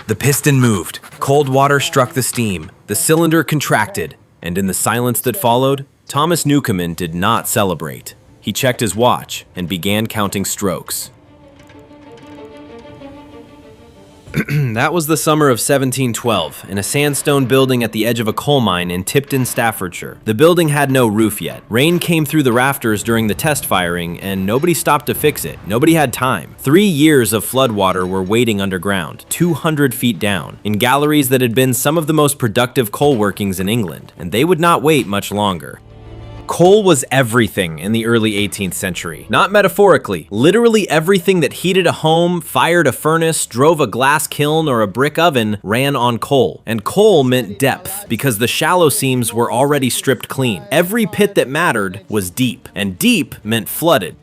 The piston moved. Cold water struck the steam. The cylinder contracted. And in the silence that followed, Thomas Newcomen did not celebrate. He checked his watch and began counting strokes. That was the summer of 1712, in a sandstone building at the edge of a coal mine in Tipton, Staffordshire. The building had no roof yet. Rain came through the rafters during the test firing, and nobody stopped to fix it. Nobody had time. 3 years of floodwater were waiting underground, 200 feet down, in galleries that had been some of the most productive coal workings in England, and they would not wait much longer. Coal was everything in the early 18th century. Not metaphorically, literally everything that heated a home, fired a furnace, drove a glass kiln, or a brick oven ran on coal. And coal meant depth, because the shallow seams were already stripped clean. Every pit that mattered was deep, and deep meant flooded.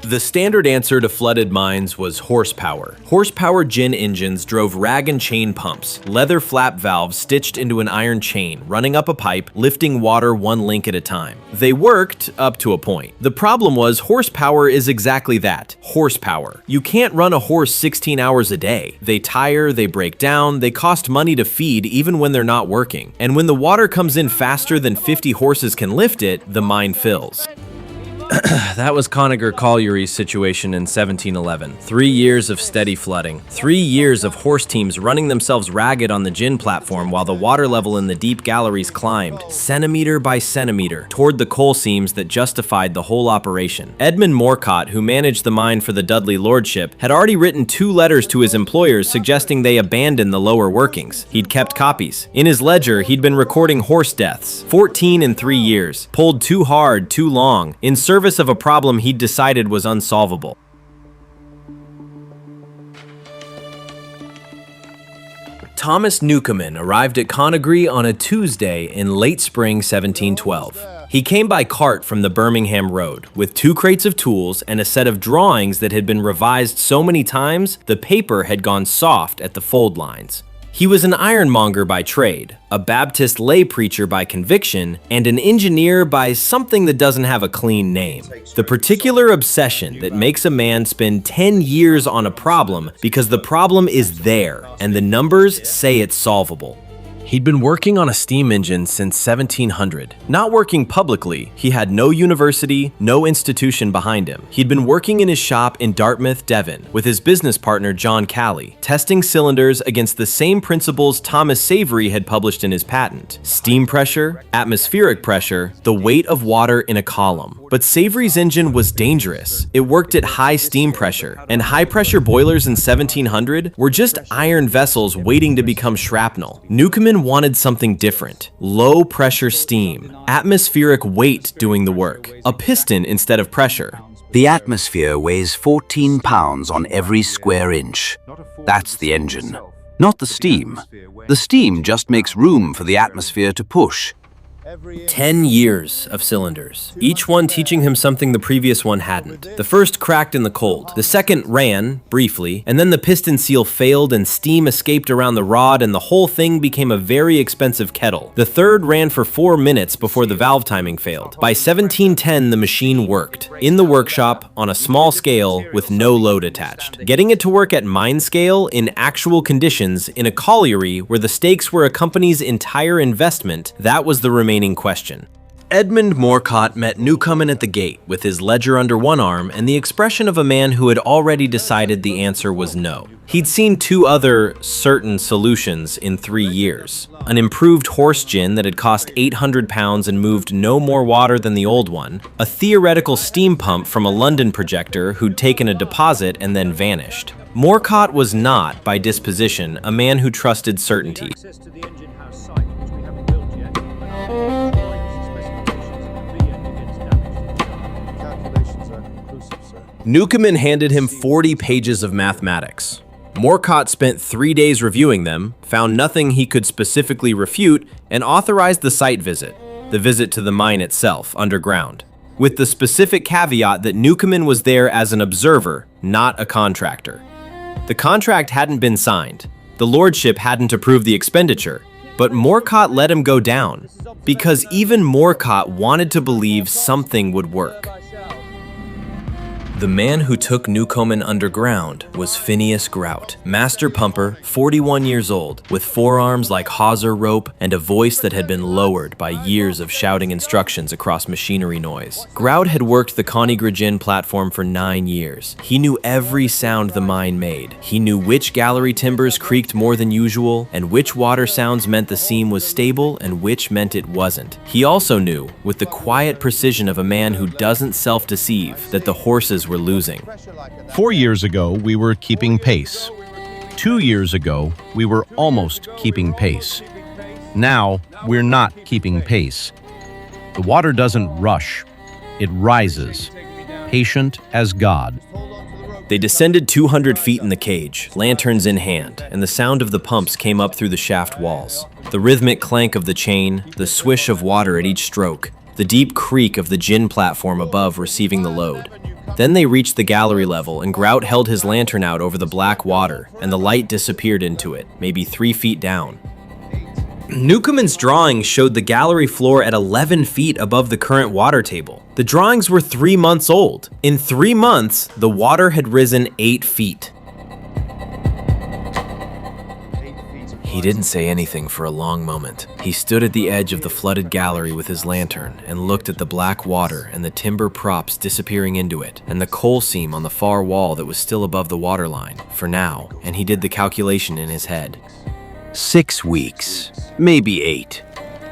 The standard answer to flooded mines was horsepower. Horsepower gin engines drove rag and chain pumps, leather flap valves stitched into an iron chain, running up a pipe, lifting water one link at a time. They worked up to a point. The problem was horsepower is exactly that, horsepower. You can't run a horse 16 hours a day. They tire, they break down, they cost money to feed even when they're not working. And when the water comes in faster than 50 horses can lift it, the mine fills. That was Conygre Colliery's situation in 1711. 3 years of steady flooding. 3 years of horse teams running themselves ragged on the gin platform while the water level in the deep galleries climbed, centimeter by centimeter, toward the coal seams that justified the whole operation. Edmund Morcott, who managed the mine for the Dudley lordship, had already written 2 letters to his employers suggesting they abandon the lower workings. He'd kept copies. In his ledger, he'd been recording horse deaths, 14 in 3 years, pulled too hard, too long, in service of a problem he'd decided was unsolvable. Thomas Newcomen arrived at Conygre on a Tuesday in late spring 1712. He came by cart from the Birmingham Road with 2 crates of tools and a set of drawings that had been revised so many times the paper had gone soft at the fold lines. He was an ironmonger by trade, a Baptist lay preacher by conviction, and an engineer by something that doesn't have a clean name. The particular obsession that makes a man spend 10 years on a problem because the problem is there, and the numbers say it's solvable. He'd been working on a steam engine since 1700. Not working publicly, he had no university, no institution behind him. He'd been working in his shop in Dartmouth, Devon, with his business partner John Calley, testing cylinders against the same principles Thomas Savery had published in his patent: steam pressure, atmospheric pressure, the weight of water in a column. But Savery's engine was dangerous. It worked at high steam pressure, and high-pressure boilers in 1700 were just iron vessels waiting to become shrapnel. Newcomen wanted something different. Low-pressure steam, atmospheric weight doing the work, a piston instead of pressure. The atmosphere weighs 14 pounds on every square inch. That's the engine, not the steam. The steam just makes room for the atmosphere to push. 10 years of cylinders, each one teaching him something the previous one hadn't. The first cracked in the cold, the second ran, briefly, and then the piston seal failed and steam escaped around the rod and the whole thing became a very expensive kettle. The third ran for 4 minutes before the valve timing failed. By 1710, the machine worked, in the workshop, on a small scale, with no load attached. Getting it to work at mine scale, in actual conditions, in a colliery where the stakes were a company's entire investment, that was the remaining question. Edmund Morcott met Newcomen at the gate with his ledger under one arm and the expression of a man who had already decided the answer was no. He'd seen 2 other certain solutions in 3 years. An improved horse gin that had cost 800 pounds and moved no more water than the old one, a theoretical steam pump from a London projector who'd taken a deposit and then vanished. Morcott was not, by disposition, a man who trusted certainty. Newcomen handed him 40 pages of mathematics. Morcott spent 3 days reviewing them, found nothing he could specifically refute, and authorized the site visit, the visit to the mine itself, underground, with the specific caveat that Newcomen was there as an observer, not a contractor. The contract hadn't been signed. The lordship hadn't approved the expenditure, but Morcott let him go down, because even Morcott wanted to believe something would work. The man who took Newcomen underground was Phineas Grout, master pumper, 41 years old, with forearms like hawser rope and a voice that had been lowered by years of shouting instructions across machinery noise. Grout had worked the Conygre platform for 9 years. He knew every sound the mine made. He knew which gallery timbers creaked more than usual, and which water sounds meant the seam was stable and which meant it wasn't. He also knew, with the quiet precision of a man who doesn't self-deceive, that the horses were losing. 4 years ago, we were keeping pace. 2 years ago, we were almost keeping pace. Now, we're not keeping pace. The water doesn't rush. It rises, patient as God. They descended 200 feet in the cage, lanterns in hand, and the sound of the pumps came up through the shaft walls. The rhythmic clank of the chain, the swish of water at each stroke, the deep creak of the gin platform above receiving the load. Then they reached the gallery level, and Grout held his lantern out over the black water, and the light disappeared into it, maybe 3 feet down. Newcomen's drawings showed the gallery floor at 11 feet above the current water table. The drawings were 3 months old. In 3 months, the water had risen 8 feet. He didn't say anything for a long moment. He stood at the edge of the flooded gallery with his lantern and looked at the black water and the timber props disappearing into it, and the coal seam on the far wall that was still above the waterline, for now, and he did the calculation in his head. 6 weeks, maybe 8.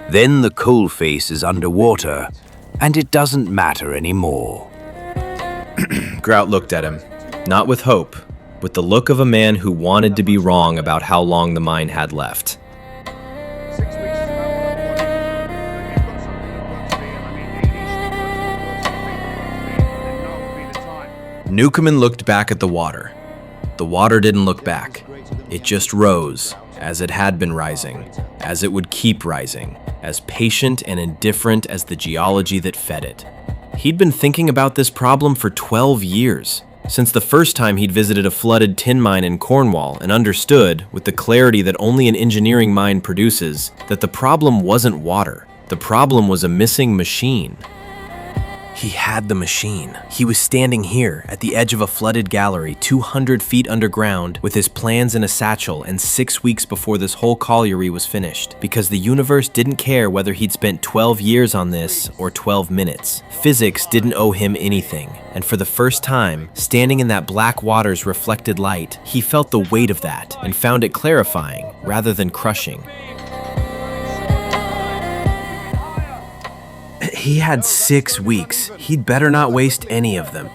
Then the coal face is underwater, and it doesn't matter anymore. Grout looked at him, not with hope, with the look of a man who wanted to be wrong about how long the mine had left. Newcomen looked back at the water. The water didn't look back. It just rose, as it had been rising, as it would keep rising, as patient and indifferent as the geology that fed it. He'd been thinking about this problem for 12 years. Since the first time he'd visited a flooded tin mine in Cornwall and understood, with the clarity that only an engineering mind produces, that the problem wasn't water. The problem was a missing machine. He had the machine. He was standing here, at the edge of a flooded gallery, 200 feet underground, with his plans in a satchel, and 6 weeks before this whole colliery was finished, because the universe didn't care whether he'd spent 12 years on this or 12 minutes. Physics didn't owe him anything, and for the first time, standing in that black water's reflected light, he felt the weight of that, and found it clarifying, rather than crushing. He had 6 weeks. He'd better not waste any of them.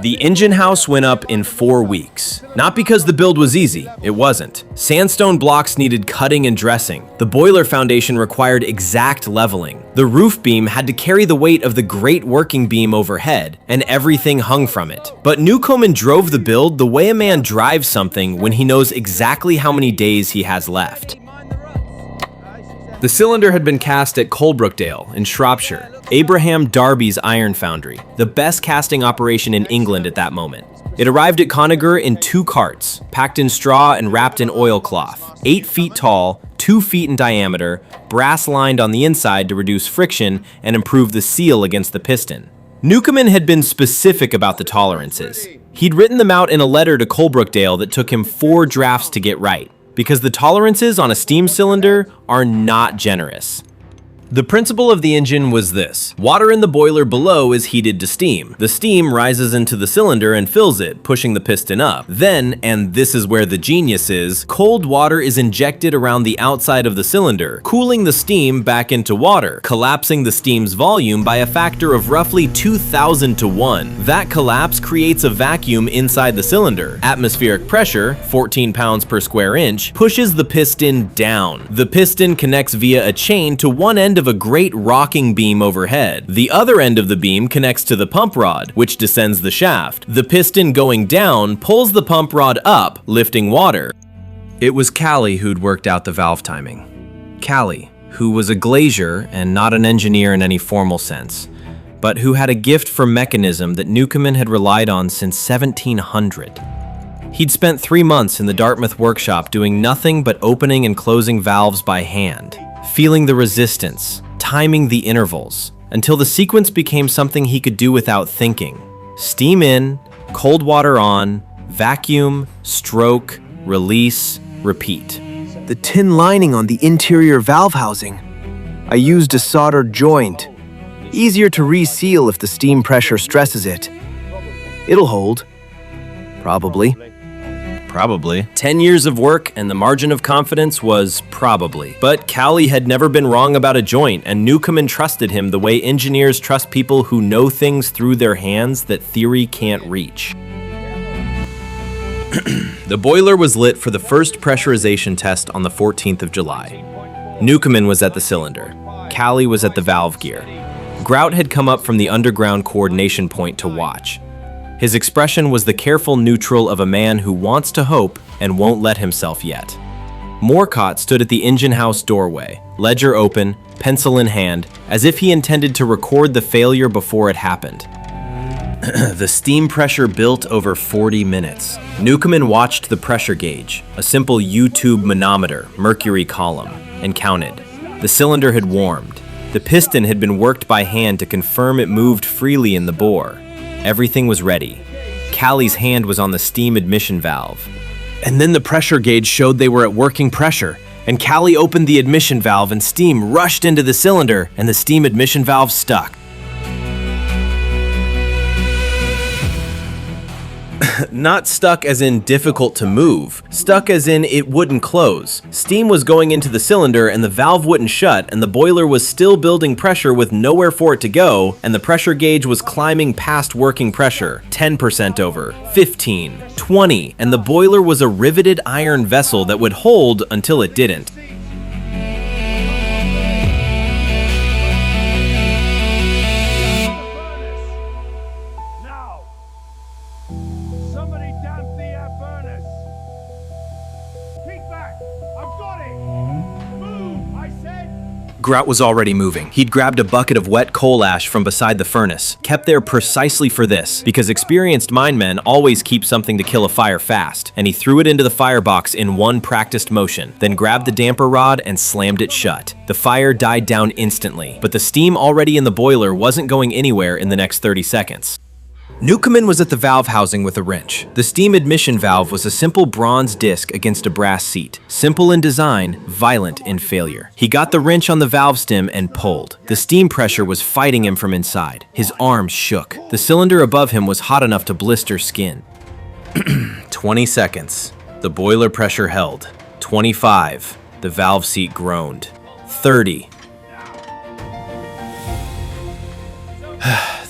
The engine house went up in 4 weeks. Not because the build was easy, it wasn't. Sandstone blocks needed cutting and dressing. The boiler foundation required exact leveling. The roof beam had to carry the weight of the great working beam overhead, and everything hung from it. But Newcomen drove the build the way a man drives something when he knows exactly how many days he has left. The cylinder had been cast at Coalbrookdale in Shropshire, Abraham Darby's iron foundry, the best casting operation in England at that moment. It arrived at Conygre in 2 carts, packed in straw and wrapped in oilcloth, 8 feet tall, 2 feet in diameter, brass lined on the inside to reduce friction and improve the seal against the piston. Newcomen had been specific about the tolerances. He'd written them out in a letter to Coalbrookdale that took him 4 drafts to get right, because the tolerances on a steam cylinder are not generous. The principle of the engine was this. Water in the boiler below is heated to steam. The steam rises into the cylinder and fills it, pushing the piston up. Then, and this is where the genius is, cold water is injected around the outside of the cylinder, cooling the steam back into water, collapsing the steam's volume by a factor of roughly 2,000 to 1. That collapse creates a vacuum inside the cylinder. Atmospheric pressure, 14 pounds per square inch, pushes the piston down. The piston connects via a chain to one end of a great rocking beam overhead. The other end of the beam connects to the pump rod, which descends the shaft. The piston going down pulls the pump rod up, lifting water. It was Callie who'd worked out the valve timing. Callie, who was a glazier and not an engineer in any formal sense, but who had a gift for mechanism that Newcomen had relied on since 1700. He'd spent 3 months in the Dartmouth workshop doing nothing but opening and closing valves by hand, feeling the resistance, timing the intervals, until the sequence became something he could do without thinking. Steam in, cold water on, vacuum, stroke, release, repeat. The tin lining on the interior valve housing. I used a soldered joint. Easier to reseal if the steam pressure stresses it. It'll hold. Probably. Probably. 10 years of work and the margin of confidence was probably. But Callie had never been wrong about a joint, and Newcomen trusted him the way engineers trust people who know things through their hands that theory can't reach. The boiler was lit for the first pressurization test on the 14th of July. Newcomen was at the cylinder. Callie was at the valve gear. Grout had come up from the underground coordination point to watch. His expression was the careful neutral of a man who wants to hope and won't let himself yet. Morcott stood at the engine house doorway, ledger open, pencil in hand, as if he intended to record the failure before it happened. The steam pressure built over 40 minutes. Newcomen watched the pressure gauge, a simple YouTube manometer, mercury column, and counted. The cylinder had warmed. The piston had been worked by hand to confirm it moved freely in the bore. Everything was ready. Callie's hand was on the steam admission valve. And then the pressure gauge showed they were at working pressure, and Callie opened the admission valve and steam rushed into the cylinder, and the steam admission valve stuck. Not stuck as in difficult to move, stuck as in it wouldn't close. Steam was going into the cylinder and the valve wouldn't shut, and the boiler was still building pressure with nowhere for it to go, and the pressure gauge was climbing past working pressure, 10% over, 15, 20, and the boiler was a riveted iron vessel that would hold until it didn't. Grout was already moving. He'd grabbed a bucket of wet coal ash from beside the furnace, kept there precisely for this, because experienced minemen always keep something to kill a fire fast, and he threw it into the firebox in one practiced motion, then grabbed the damper rod and slammed it shut. The fire died down instantly, but the steam already in the boiler wasn't going anywhere in the next 30 seconds. Newcomen was at the valve housing with a wrench. The steam admission valve was a simple bronze disc against a brass seat. Simple in design, violent in failure. He got the wrench on the valve stem and pulled. The steam pressure was fighting him from inside. His arms shook. The cylinder above him was hot enough to blister skin. 20 seconds. The boiler pressure held. 25. The valve seat groaned. 30.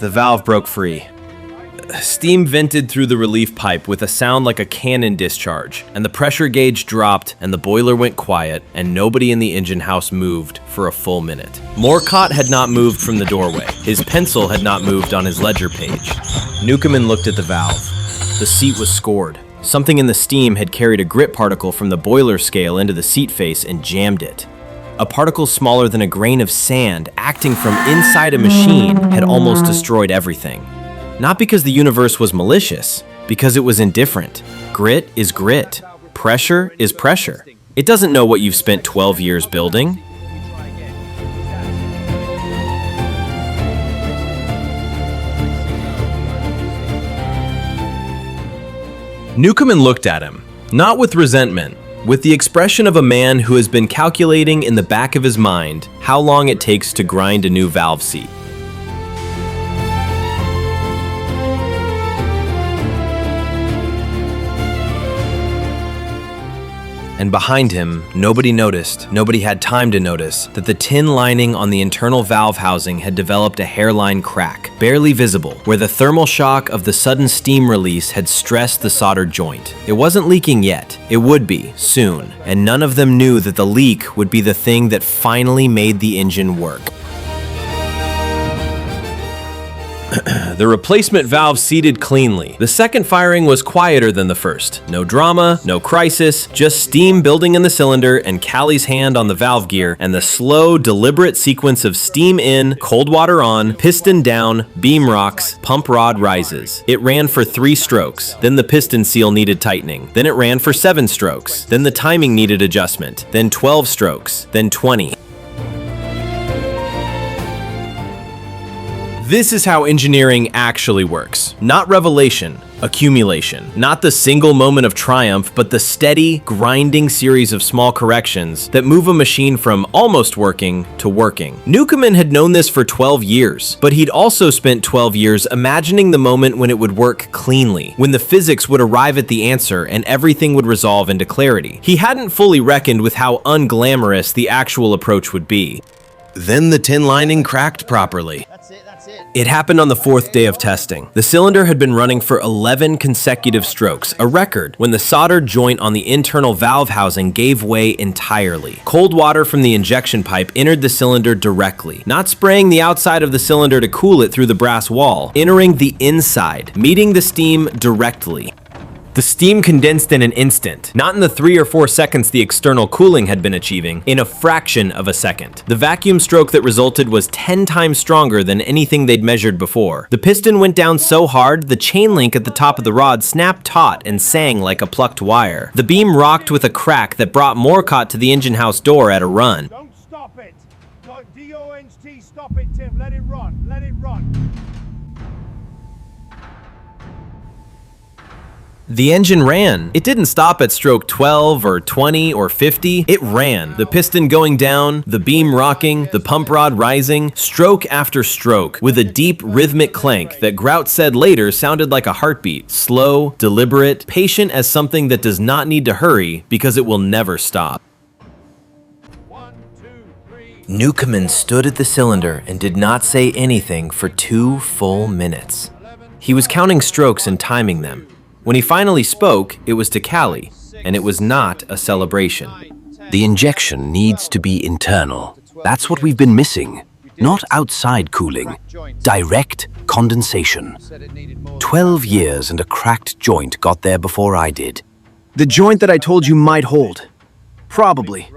The valve broke free. Steam vented through the relief pipe with a sound like a cannon discharge, and the pressure gauge dropped, and the boiler went quiet, and nobody in the engine house moved for a full minute. Morcott had not moved from the doorway. His pencil had not moved on his ledger page. Newcomen looked at the valve. The seat was scored. Something in the steam had carried a grit particle from the boiler scale into the seat face and jammed it. A particle smaller than a grain of sand, acting from inside a machine, had almost destroyed everything. Not because the universe was malicious, because it was indifferent. Grit is grit. Pressure is pressure. It doesn't know what you've spent 12 years building. Newcomen looked at him, not with resentment, with the expression of a man who has been calculating in the back of his mind how long it takes to grind a new valve seat. And behind him, nobody noticed, nobody had time to notice, that the tin lining on the internal valve housing had developed a hairline crack, barely visible, where the thermal shock of the sudden steam release had stressed the soldered joint. It wasn't leaking yet. It would be, soon, and none of them knew that the leak would be the thing that finally made the engine work. The replacement valve seated cleanly. The second firing was quieter than the first. No drama, no crisis, just steam building in the cylinder and Callie's hand on the valve gear and the slow, deliberate sequence of steam in, cold water on, piston down, beam rocks, pump rod rises. It ran for 3 strokes. Then the piston seal needed tightening. Then it ran for 7 strokes. Then the timing needed adjustment. Then 12 strokes. Then 20. This is how engineering actually works. Not revelation, Accumulation. Not the single moment of triumph, but the steady, grinding series of small corrections that move a machine from almost working to working. Newcomen had known this for 12 years, but he'd also spent 12 years imagining the moment when it would work cleanly, when the physics would arrive at the answer and everything would resolve into clarity. He hadn't fully reckoned with how unglamorous the actual approach would be. Then the tin lining cracked properly. It happened on the 4th day of testing. The cylinder had been running for 11 consecutive strokes, a record, when the soldered joint on the internal valve housing gave way entirely. Cold water from the injection pipe entered the cylinder directly, not spraying the outside of the cylinder to cool it through the brass wall, entering the inside, meeting the steam directly. The steam condensed in an instant, not in the 3 or 4 seconds the external cooling had been achieving, in a fraction of a second. The vacuum stroke that resulted was 10 times stronger than anything they'd measured before. The piston went down so hard, the chain link at the top of the rod snapped taut and sang like a plucked wire. The beam rocked with a crack that brought Morcott to the engine house door at a run. Don't stop it! D-O-N-T, stop it, Tim. Let it run. Let it run. The engine ran. It didn't stop at stroke 12 or 20 or 50. It ran. The piston going down, the beam rocking, the pump rod rising, stroke after stroke, with a deep rhythmic clank that Grout said later sounded like a heartbeat. Slow, deliberate, patient as something that does not need to hurry because it will never stop. Newcomen stood at the cylinder and did not say anything for 2 full minutes. He was counting strokes and timing them. When he finally spoke, it was to Callie, and it was not a celebration. The injection needs to be internal. That's what we've been missing. Not outside cooling. Direct condensation. 12 years and a cracked joint got there before I did. The joint that I told you might hold. Probably.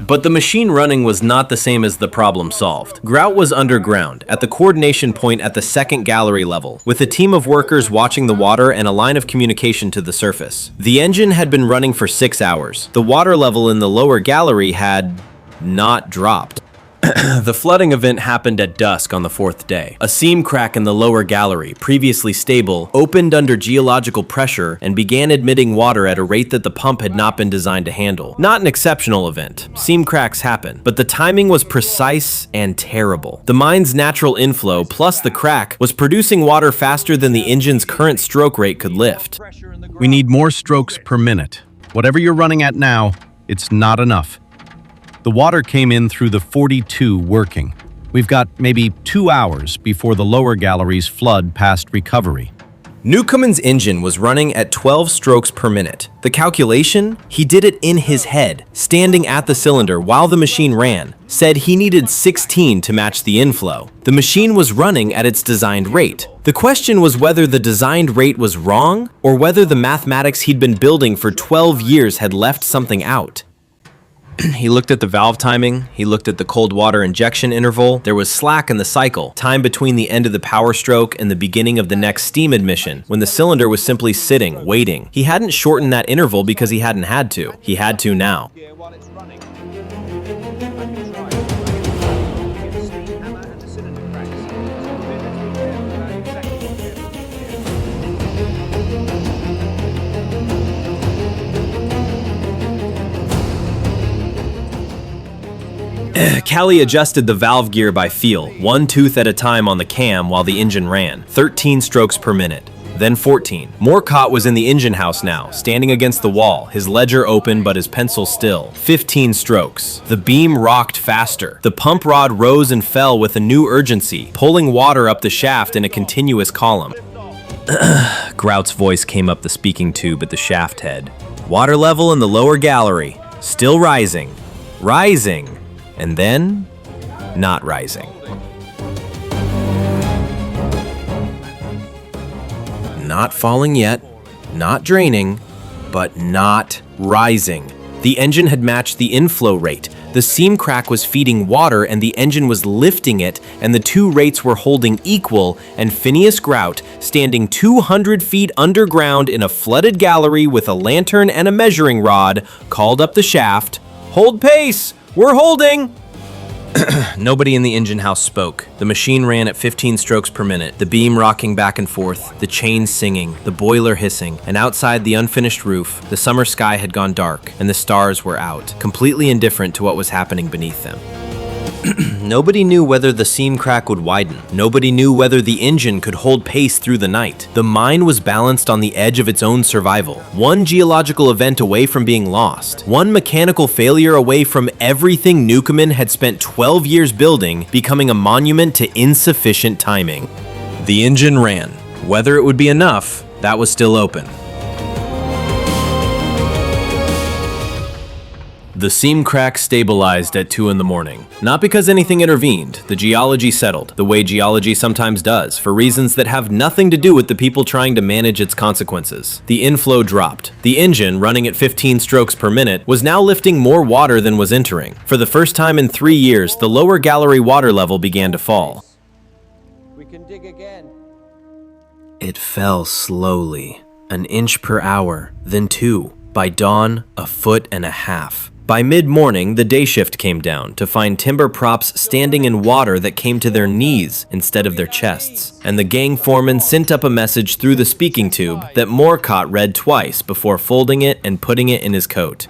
But the machine running was not the same as the problem solved. Grout was underground, at the coordination point at the 2nd gallery level, with a team of workers watching the water and a line of communication to the surface. The engine had been running for 6 hours. The water level in the lower gallery had not dropped. The flooding event happened at dusk on the 4th day. A seam crack in the lower gallery, previously stable, opened under geological pressure and began admitting water at a rate that the pump had not been designed to handle. Not an exceptional event. Seam cracks happen, but the timing was precise and terrible. The mine's natural inflow plus the crack was producing water faster than the engine's current stroke rate could lift. We need more strokes per minute. Whatever you're running at now, it's not enough. The water came in through the 42 working. We've got maybe 2 hours before the lower galleries flood past recovery. Newcomen's engine was running at 12 strokes per minute. The calculation? He did it in his head, standing at the cylinder while the machine ran, said he needed 16 to match the inflow. The machine was running at its designed rate. The question was whether the designed rate was wrong or whether the mathematics he'd been building for 12 years had left something out. He looked at the valve timing, he looked at the cold water injection interval. There was slack in the cycle, time between the end of the power stroke and the beginning of the next steam admission, when the cylinder was simply sitting, waiting. He hadn't shortened that interval because he hadn't had to. He had to now. Callie adjusted the valve gear by feel, 1 tooth at a time on the cam while the engine ran, 13 strokes per minute, then 14. Morcott was in the engine house now, standing against the wall, his ledger open but his pencil still. 15 strokes. The beam rocked faster. The pump rod rose and fell with a new urgency, pulling water up the shaft in a continuous column. Grout's voice came up the speaking tube at the shaft head. Water level in the lower gallery, still rising. Rising. And then, not rising. Not falling yet, not draining, but not rising. The engine had matched the inflow rate. The seam crack was feeding water and the engine was lifting it, and the 2 rates were holding equal, and Phineas Grout, standing 200 feet underground in a flooded gallery with a lantern and a measuring rod, called up the shaft, "Hold pace! We're holding!" Nobody in the engine house spoke. The machine ran at 15 strokes per minute, the beam rocking back and forth, the chains singing, the boiler hissing, and outside the unfinished roof, the summer sky had gone dark, and the stars were out, completely indifferent to what was happening beneath them. Nobody knew whether the seam crack would widen. Nobody knew whether the engine could hold pace through the night. The mine was balanced on the edge of its own survival. One geological event away from being lost. One mechanical failure away from everything Newcomen had spent 12 years building becoming a monument to insufficient timing. The engine ran. Whether it would be enough, that was still open. The seam crack stabilized at 2 in the morning. Not because anything intervened, the geology settled, the way geology sometimes does, for reasons that have nothing to do with the people trying to manage its consequences. The inflow dropped. The engine, running at 15 strokes per minute, was now lifting more water than was entering. For the first time in 3 years, the lower gallery water level began to fall. We can dig again. It fell slowly, 1 inch per hour, then 2. By dawn, 1.5 feet. By mid-morning, the day shift came down to find timber props standing in water that came to their knees instead of their chests, and the gang foreman sent up a message through the speaking tube that Morcott read twice before folding it and putting it in his coat.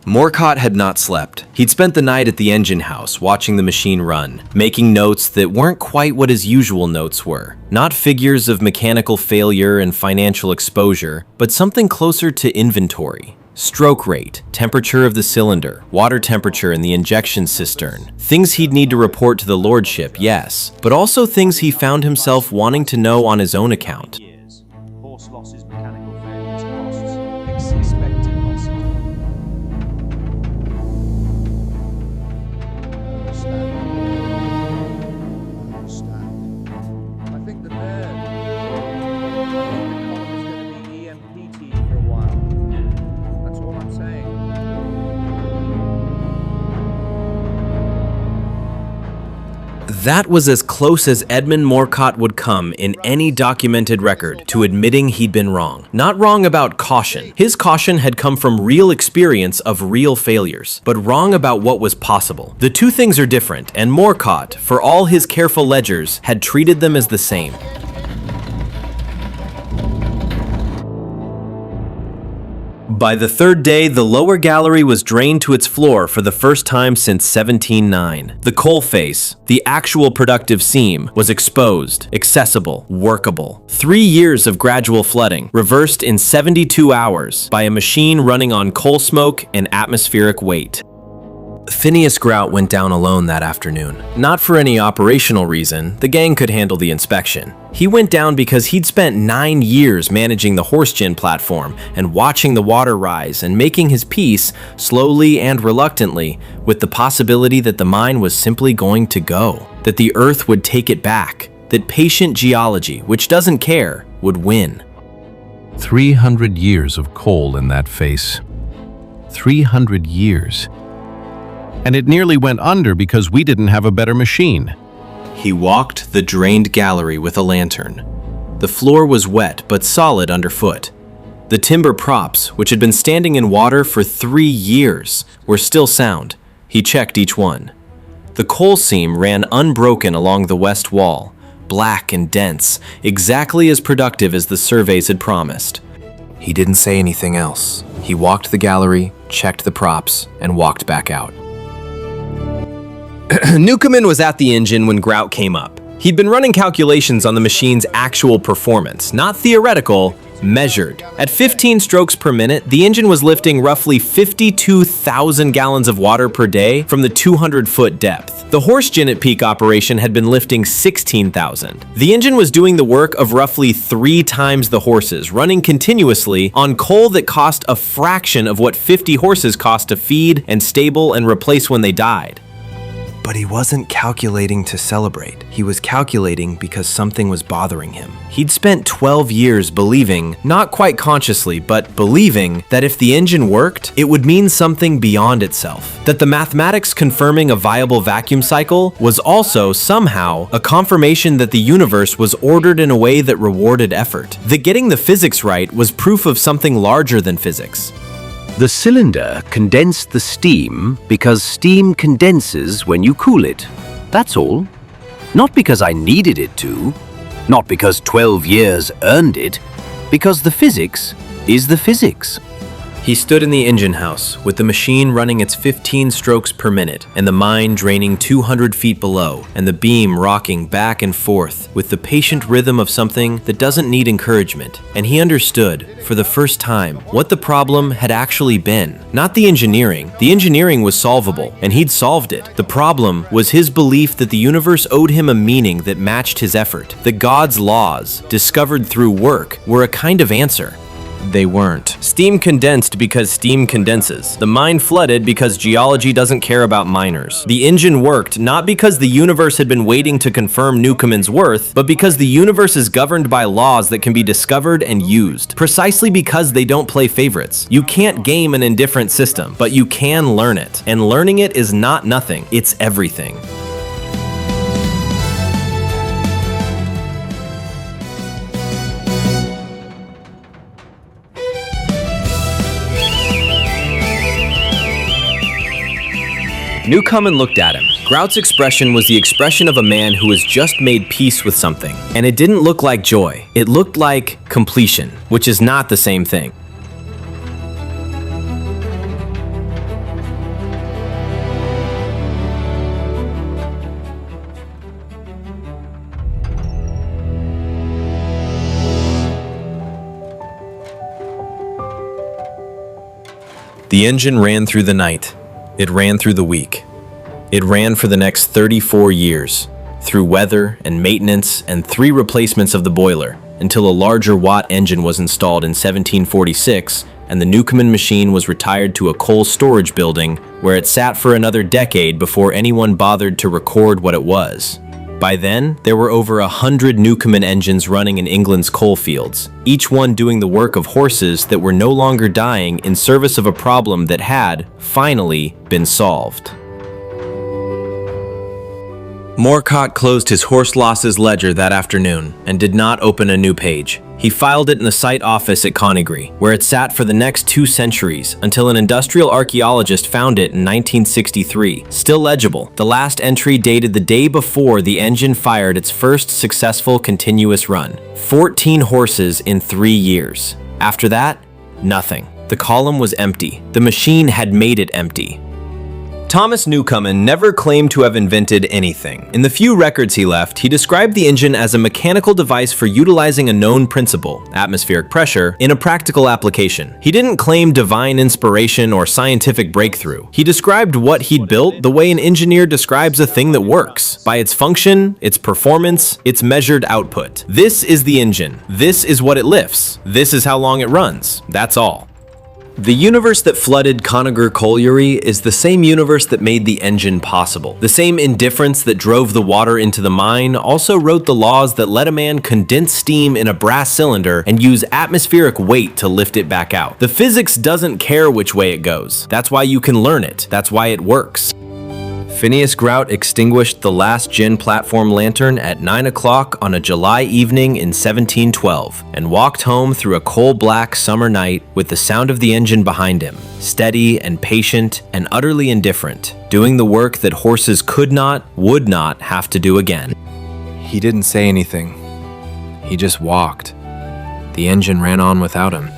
Morcott had not slept. He'd spent the night at the engine house watching the machine run, making notes that weren't quite what his usual notes were. Not figures of mechanical failure and financial exposure, but something closer to inventory. Stroke rate, temperature of the cylinder, water temperature in the injection cistern. Things he'd need to report to the lordship, yes, but also things he found himself wanting to know on his own account. Horse losses, mechanical failures, costs, expected losses. Understand. I think the column is going to be emptied for a while. That's all I'm saying. That was as close as Edmund Morcott would come in any documented record to admitting he'd been wrong. Not wrong about caution. His caution had come from real experience of real failures, but wrong about what was possible. The two things are different, and Morcott, for all his careful ledgers, had treated them as the same. By the third day, the lower gallery was drained to its floor for the first time since 1709. The coal face, the actual productive seam, was exposed, accessible, workable. 3 years of gradual flooding, reversed in 72 hours by a machine running on coal smoke and atmospheric weight. Phineas Grout went down alone that afternoon. Not for any operational reason, the gang could handle the inspection. He went down because he'd spent 9 years managing the horse gin platform and watching the water rise and making his peace, slowly and reluctantly, with the possibility that the mine was simply going to go, that the earth would take it back, that patient geology, which doesn't care, would win. 300 years of coal in that face. 300 years. And it nearly went under because we didn't have a better machine. He walked the drained gallery with a lantern. The floor was wet but solid underfoot. The timber props, which had been standing in water for 3 years, were still sound. He checked each one. The coal seam ran unbroken along the west wall, black and dense, exactly as productive as the surveys had promised. He didn't say anything else. He walked the gallery, checked the props, and walked back out. Newcomen was at the engine when Grout came up. He'd been running calculations on the machine's actual performance, not theoretical, measured. At 15 strokes per minute, the engine was lifting roughly 52,000 gallons of water per day from the 200-foot depth. The horse gin at peak operation had been lifting 16,000. The engine was doing the work of roughly 3 times the horses, running continuously on coal that cost a fraction of what 50 horses cost to feed and stable and replace when they died. But he wasn't calculating to celebrate. He was calculating because something was bothering him. He'd spent 12 years believing, not quite consciously, but believing that if the engine worked, it would mean something beyond itself. That the mathematics confirming a viable vacuum cycle was also, somehow, a confirmation that the universe was ordered in a way that rewarded effort. That getting the physics right was proof of something larger than physics. The cylinder condensed the steam because steam condenses when you cool it. That's all. Not because I needed it to, not because 12 years earned it, because the physics is the physics. He stood in the engine house, with the machine running its 15 strokes per minute, and the mine draining 200 feet below, and the beam rocking back and forth, with the patient rhythm of something that doesn't need encouragement. And he understood, for the first time, what the problem had actually been. Not the engineering. The engineering was solvable, and he'd solved it. The problem was his belief that the universe owed him a meaning that matched his effort. That God's laws, discovered through work, were a kind of answer. They weren't. Steam condensed because steam condenses. The mine flooded because geology doesn't care about miners. The engine worked not because the universe had been waiting to confirm Newcomen's worth, but because the universe is governed by laws that can be discovered and used. Precisely because they don't play favorites. You can't game an indifferent system, but you can learn it. And learning it is not nothing, it's everything. Newcomen looked at him. Grout's expression was the expression of a man who has just made peace with something. And it didn't look like joy. It looked like completion, which is not the same thing. The engine ran through the night. It ran through the week. It ran for the next 34 years, through weather and maintenance and 3 replacements of the boiler, until a larger Watt engine was installed in 1746, and the Newcomen machine was retired to a coal storage building where it sat for another decade before anyone bothered to record what it was. By then, there were over 100 Newcomen engines running in England's coal fields, each one doing the work of horses that were no longer dying in service of a problem that had, finally, been solved. Morcott closed his horse losses ledger that afternoon and did not open a new page. He filed it in the site office at Conygre, where it sat for the next 2 centuries until an industrial archaeologist found it in 1963, still legible. The last entry dated the day before the engine fired its first successful continuous run. 14 horses in 3 years. After that, nothing. The column was empty. The machine had made it empty. Thomas Newcomen never claimed to have invented anything. In the few records he left, he described the engine as a mechanical device for utilizing a known principle, atmospheric pressure, in a practical application. He didn't claim divine inspiration or scientific breakthrough. He described what he'd built the way an engineer describes a thing that works, by its function, its performance, its measured output. This is the engine. This is what it lifts. This is how long it runs. That's all. The universe that flooded Conygre Colliery is the same universe that made the engine possible. The same indifference that drove the water into the mine also wrote the laws that let a man condense steam in a brass cylinder and use atmospheric weight to lift it back out. The physics doesn't care which way it goes. That's why you can learn it. That's why it works. Phineas Grout extinguished the last gin platform lantern at 9 o'clock on a July evening in 1712 and walked home through a coal-black summer night with the sound of the engine behind him, steady and patient and utterly indifferent, doing the work that horses could not, would not have to do again. He didn't say anything. He just walked. The engine ran on without him.